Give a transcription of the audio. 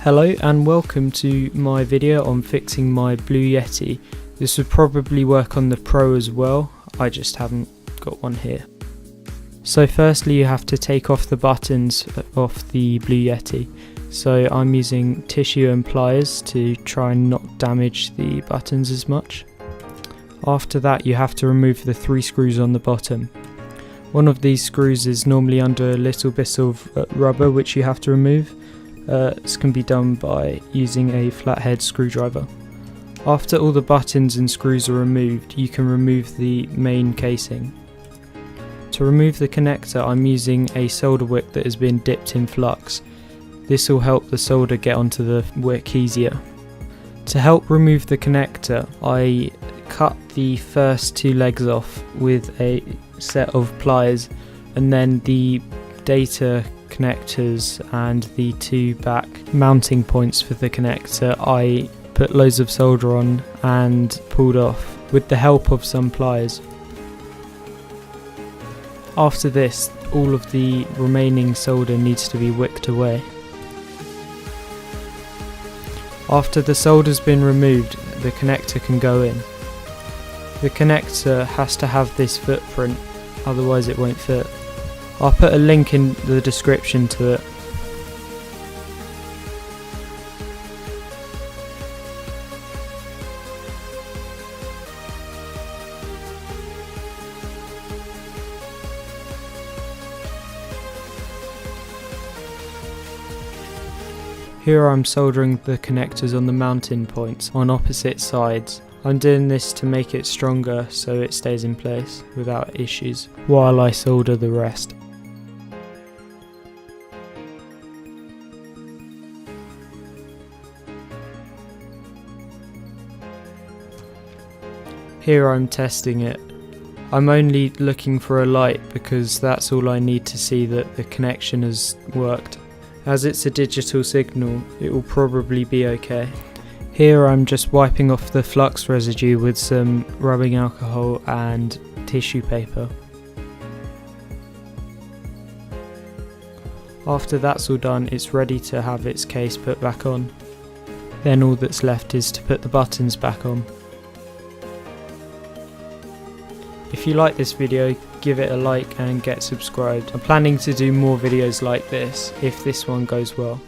Hello and welcome to my video on fixing my Blue Yeti. This would probably work on the Pro as well, I just haven't got one here. So firstly you have to take off the buttons off the Blue Yeti. So I'm using tissue and pliers to try and not damage the buttons as much. After that you have to remove the 3 screws on the bottom. One of these screws is normally under a little bit of rubber which you have to remove. This can be done by using a flathead screwdriver. After all the buttons and screws are removed, you can remove the main casing. To remove the connector, I'm using a solder wick that has been dipped in flux. This will help the solder get onto the wick easier. To help remove the connector, I cut the first 2 legs off with a set of pliers, and then the data connectors and the 2 back mounting points for the connector I put loads of solder on and pulled off with the help of some pliers. After this, all of the remaining solder needs to be wicked away. After the solder's been removed, the connector can go in. The connector has to have this footprint, otherwise it won't fit. I'll put a link in the description to it. Here I'm soldering the connectors on the mounting points on opposite sides. I'm doing this to make it stronger so it stays in place without issues while I solder the rest. Here I'm testing it. I'm only looking for a light because that's all I need to see that the connection has worked. As it's a digital signal, it will probably be okay. Here I'm just wiping off the flux residue with some rubbing alcohol and tissue paper. After that's all done, it's ready to have its case put back on. Then all that's left is to put the buttons back on. If you like this video, give it a like and get subscribed. I'm planning to do more videos like this if this one goes well.